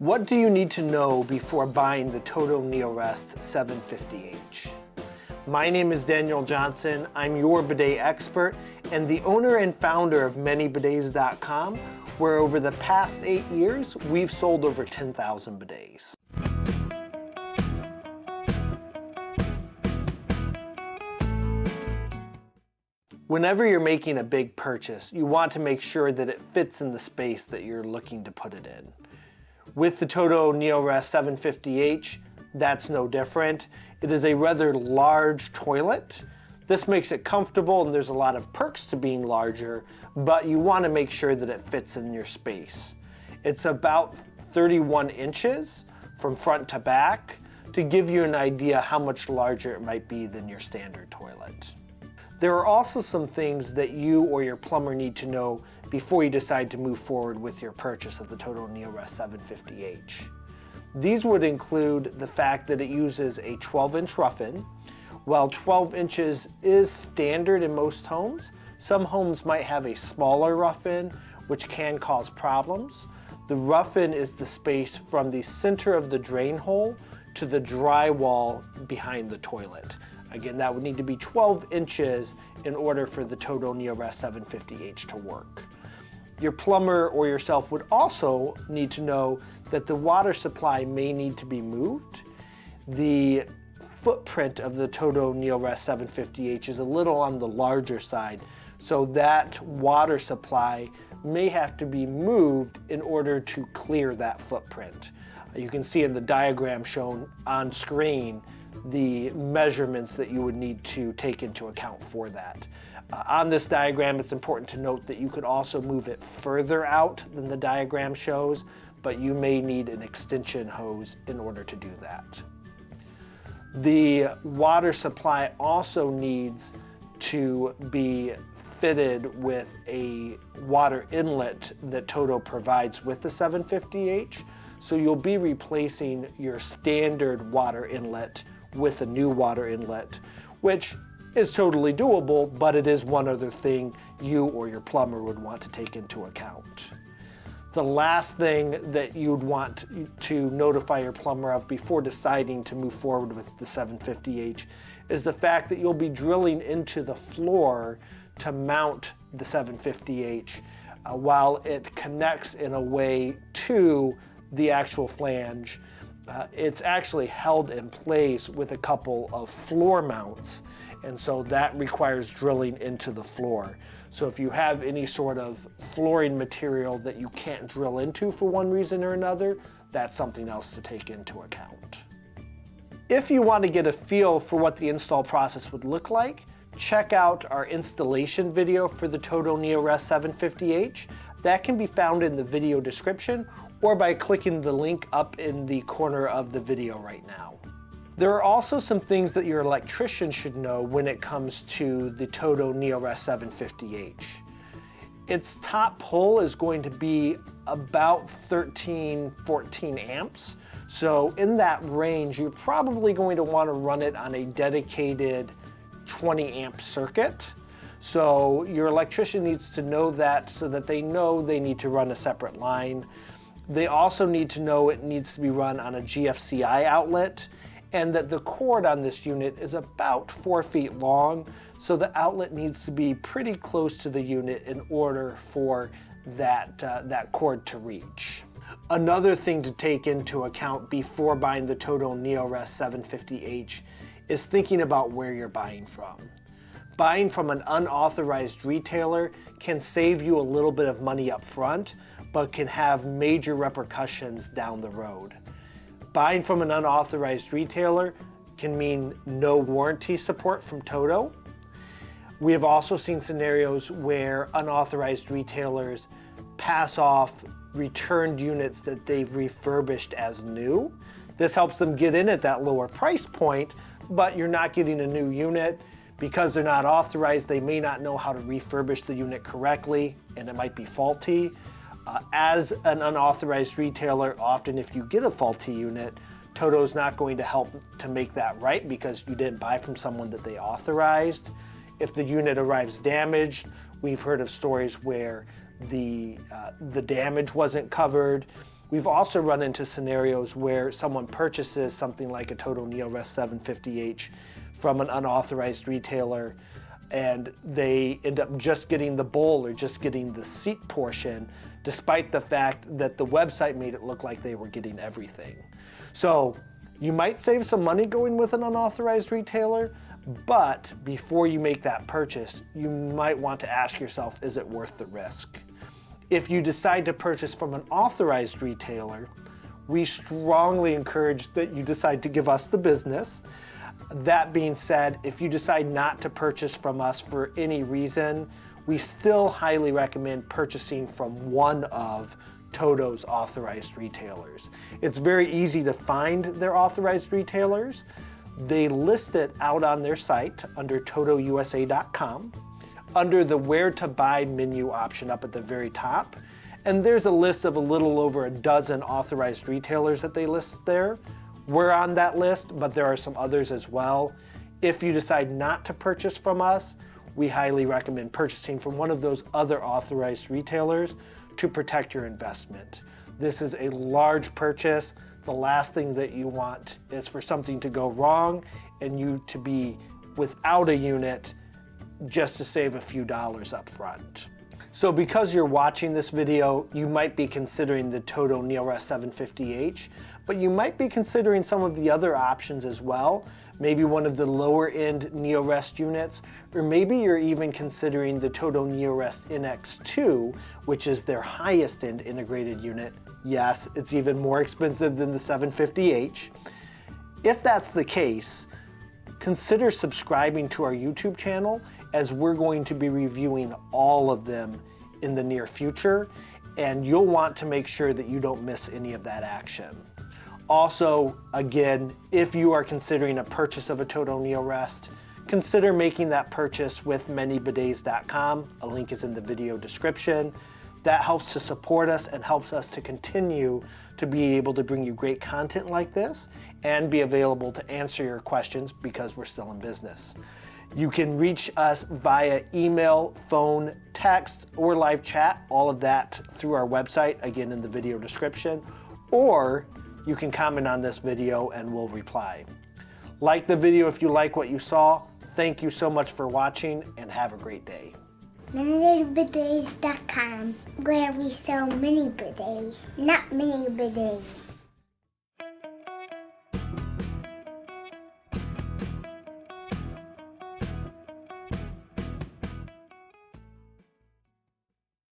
What do you need to know before buying the TOTO Neorest 750H? My name is Daniel Johnson. I'm your bidet expert and the owner and founder of ManyBidets.com, where over the past 8 years, we've sold over 10,000 bidets. Whenever you're making a big purchase, you want to make sure that it fits in the space that you're looking to put it in. With the TOTO Neorest 750H, that's no different. It is a rather large toilet. This makes it comfortable and there's a lot of perks to being larger, but you want to make sure that it fits in your space. It's about 31 inches from front to back to give you an idea how much larger it might be than your standard toilet. There are also some things that you or your plumber need to know before you decide to move forward with your purchase of the TOTO Neorest 750H. These would include the fact that it uses a 12-inch rough-in. While 12 inches is standard in most homes, some homes might have a smaller rough-in, which can cause problems. The rough-in is the space from the center of the drain hole to the drywall behind the toilet. Again, that would need to be 12 inches in order for the TOTO Neorest 750H to work. Your plumber or yourself would also need to know that the water supply may need to be moved. The footprint of the TOTO Neorest 750H is a little on the larger side, so that water supply may have to be moved in order to clear that footprint. You can see in the diagram shown on screen the measurements that you would need to take into account for that. On this diagram, it's important to note that you could also move it further out than the diagram shows, but you may need an extension hose in order to do that. The water supply also needs to be fitted with a water inlet that TOTO provides with the 750H. So you'll be replacing your standard water inlet with a new water inlet, which is totally doable, but it is one other thing you or your plumber would want to take into account. The last thing that you'd want to notify your plumber of before deciding to move forward with the 750H is the fact that you'll be drilling into the floor to mount the 750H while it connects in a way to the actual flange. It's actually held in place with a couple of floor mounts, and so that requires drilling into the floor. So if you have any sort of flooring material that you can't drill into for one reason or another, that's something else to take into account. If you want to get a feel for what the install process would look like, check out our installation video for the TOTO Neorest 750H. That can be found in the video description or by clicking the link up in the corner of the video right now. There are also some things that your electrician should know when it comes to the TOTO Neorest 750H. Its top pull is going to be about 14 amps. So in that range, you're probably going to want to run it on a dedicated 20 amp circuit. So your electrician needs to know that so that they know they need to run a separate line. They also need to know it needs to be run on a GFCI outlet and that the cord on this unit is about 4 feet long, so the outlet needs to be pretty close to the unit in order for that cord to reach. Another thing to take into account before buying the TOTO Neorest 750H is thinking about where you're buying from. Buying from an unauthorized retailer can save you a little bit of money up front, but can have major repercussions down the road. Buying from an unauthorized retailer can mean no warranty support from TOTO. We have also seen scenarios where unauthorized retailers pass off returned units that they've refurbished as new. This helps them get in at that lower price point, but you're not getting a new unit. Because they're not authorized, they may not know how to refurbish the unit correctly, and it might be faulty. As an unauthorized retailer, often if you get a faulty unit, TOTO's not going to help to make that right because you didn't buy from someone that they authorized. If the unit arrives damaged, we've heard of stories where the damage wasn't covered, We've also run into scenarios where someone purchases something like a TOTO Neorest 750H from an unauthorized retailer, and they end up just getting the bowl or just getting the seat portion, despite the fact that the website made it look like they were getting everything. So you might save some money going with an unauthorized retailer, but before you make that purchase, you might want to ask yourself, is it worth the risk? If you decide to purchase from an authorized retailer, we strongly encourage that you decide to give us the business. That being said, if you decide not to purchase from us for any reason, we still highly recommend purchasing from one of TOTO's authorized retailers. It's very easy to find their authorized retailers. They list it out on their site under totousa.com, under the Where to Buy menu option up at the very top. And there's a list of a little over a dozen authorized retailers that they list there. We're on that list, but there are some others as well. If you decide not to purchase from us, we highly recommend purchasing from one of those other authorized retailers to protect your investment. This is a large purchase. The last thing that you want is for something to go wrong and you to be without a unit just to save a few dollars up front. So because you're watching this video, you might be considering the TOTO Neorest 750H, but you might be considering some of the other options as well. Maybe one of the lower end Neorest units, or maybe you're even considering the TOTO Neorest NX2, which is their highest end integrated unit. Yes, it's even more expensive than the 750H. If that's the case, consider subscribing to our YouTube channel, as we're going to be reviewing all of them in the near future, and you'll want to make sure that you don't miss any of that action. Also, again, if you are considering a purchase of a TOTO Neorest, consider making that purchase with manybidets.com. A link is in the video description. That helps to support us and helps us to continue to be able to bring you great content like this and be available to answer your questions because we're still in business. You can reach us via email, phone, text, or live chat, all of that through our website, again in the video description, or you can comment on this video and we'll reply. Like the video if you like what you saw. Thank you so much for watching and have a great day. ManyBidets.com, where we sell mini bidets, not mini bidets.